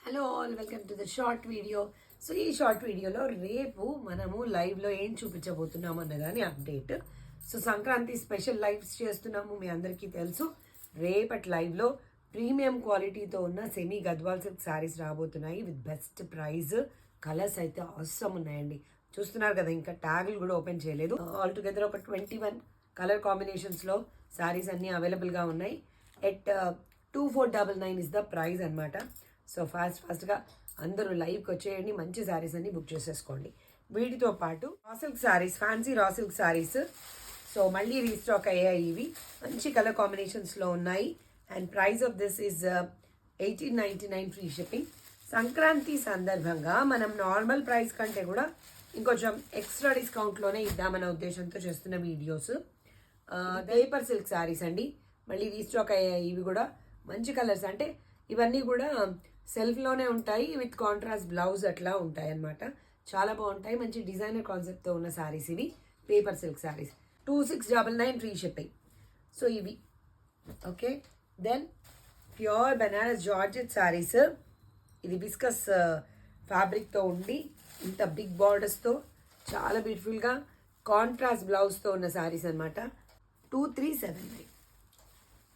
Hello all, welcome to the short video. So ఈ short వీడియోలో రేపు మనము లైవ్లో ఏం చూపించబోతున్నాము అన్నదాని update. So Sankranti special lives చేస్తున్నాము, మీ అందరికీ తెలుసు. రేపటి లైవ్లో ప్రీమియం క్వాలిటీతో ఉన్న సెమీ గద్వాల్ సిల్క్ శారీస్ రాబోతున్నాయి విత్ బెస్ట్ ప్రైస్. కలర్స్ అయితే అవసరం ఉన్నాయండి, చూస్తున్నారు కదా. ఇంకా ట్యాగులు కూడా ఓపెన్ చేయలేదు. ఆల్ టుగెదర్ ఒక 21 కలర్ కాంబినేషన్స్లో శారీస్ అన్నీ అవైలబుల్గా ఉన్నాయి. ఎట్ 2499 ఇస్ ద ప్రైస్ అనమాట. సో ఫాస్ట్గా అందరూ లైవ్కి వచ్చేయండి, మంచి శారీస్ అన్ని బుక్ చేసేసుకోండి. వీటితో పాటు raw silk saris, fancy raw silk saris so మళ్ళీ రీస్టాక్ అయ్యాయి. ఇవి మంచి కలర్ కాంబినేషన్స్లో ఉన్నాయి. And price of this is 1899 free shipping. Sankranti సందర్భంగా మనం నార్మల్ ప్రైస్ కంటే కూడా ఇంకొంచెం ఎక్స్ట్రా డిస్కౌంట్లోనే ఇద్దామన్న ఉద్దేశంతో చేస్తున్న వీడియోస్. పేపర్ సిల్క్ శారీస్ అండి, మళ్ళీ రీస్టాక్ అయ్యాయి. ఇవి కూడా మంచి కలర్స్, అంటే ఇవన్నీ కూడా సెల్ఫ్లోనే ఉంటాయి విత్ కాంట్రాస్ట్ బ్లౌజ్ అట్లా ఉంటాయి అన్నమాట. చాలా బాగుంటాయి, మంచి డిజైనర్ కాన్సెప్ట్తో ఉన్న శారీస్ ఇవి. Paper silk saris 2699 free shipping. So ఇవి okay. Then pure Banaras georgette saris, ఇది విస్కస్ ఫ్యాబ్రిక్తో ఉండి ఇంత బిగ్ బార్డర్స్తో చాలా బ్యూటిఫుల్గా కాంట్రాస్ట్ బ్లౌజ్తో ఉన్న శారీస్ అనమాట. 2379,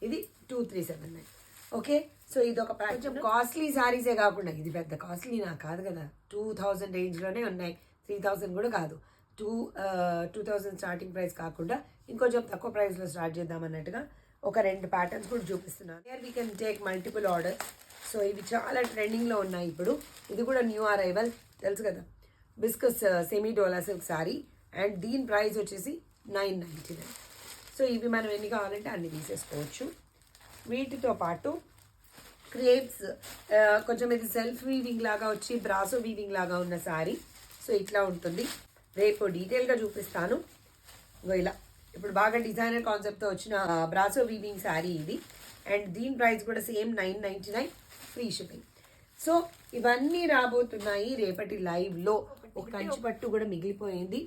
ఇది 2379 ఓకే. సో ఇది ఒక కొంచెం కాస్ట్లీ శారీసే కాకుండా, ఇది పెద్ద కాస్ట్లీ నాకు కాదు కదా, 2000 రేంజ్లోనే ఉన్నాయి, 3000 కూడా కాదు. 2000 స్టార్టింగ్ ప్రైస్ కాకుండా ఇంకొంచెం తక్కువ ప్రైస్లో స్టార్ట్ చేద్దాం అన్నట్టుగా ఒక 2 ప్యాటర్న్స్ కూడా చూపిస్తున్నాను. Here we can take multiple orders. So ఇవి చాలా ట్రెండింగ్లో ఉన్నాయి ఇప్పుడు. ఇది కూడా న్యూ అరైవల్, తెలుసు కదా, viscose semi dola silk sari. And దీని ప్రైస్ వచ్చేసి 999. సో ఇవి మనం ఎన్ని కావాలంటే అన్ని తీసేసుకోవచ్చు. వీటితో పాటు క్రేప్స్, కొంచెం ఇది సెల్ఫ్ వీవింగ్ లాగా వచ్చి బ్రాసో వీవింగ్ లాగా ఉన్న శారీ. సో ఇట్లా ఉంటుంది. రేపు డీటెయిల్గా చూపిస్తాను. ఇలా ఇప్పుడు బాగా డిజైనర్ కాన్సెప్ట్తో వచ్చిన బ్రాసో వీవింగ్ శారీ ఇది. అండ్ దీని ప్రైస్ కూడా సేమ్ 999 ఫ్రీ షిప్పింగ్. సో ఇవన్నీ రాబోతున్నాయి రేపటి లైవ్లో. ఒక కంచి పట్టు కూడా మిగిలిపోయింది.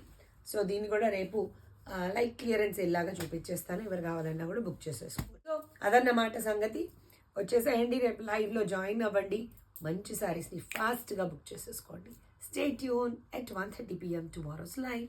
సో దీన్ని కూడా రేపు లైక్ క్లియరెన్స్ ఎలాగా చూపించేస్తాను. ఎవరు కావాలన్నా కూడా బుక్ చేసేసుకోండి. సో అదన్నమాట సంగతి. వచ్చేసేయండి, రేపు లైవ్లో జాయిన్ అవ్వండి, మంచి శారీస్ని ఫాస్ట్గా బుక్ చేసేసుకోండి. Stay tune at 1:30 PM tomorrow's live.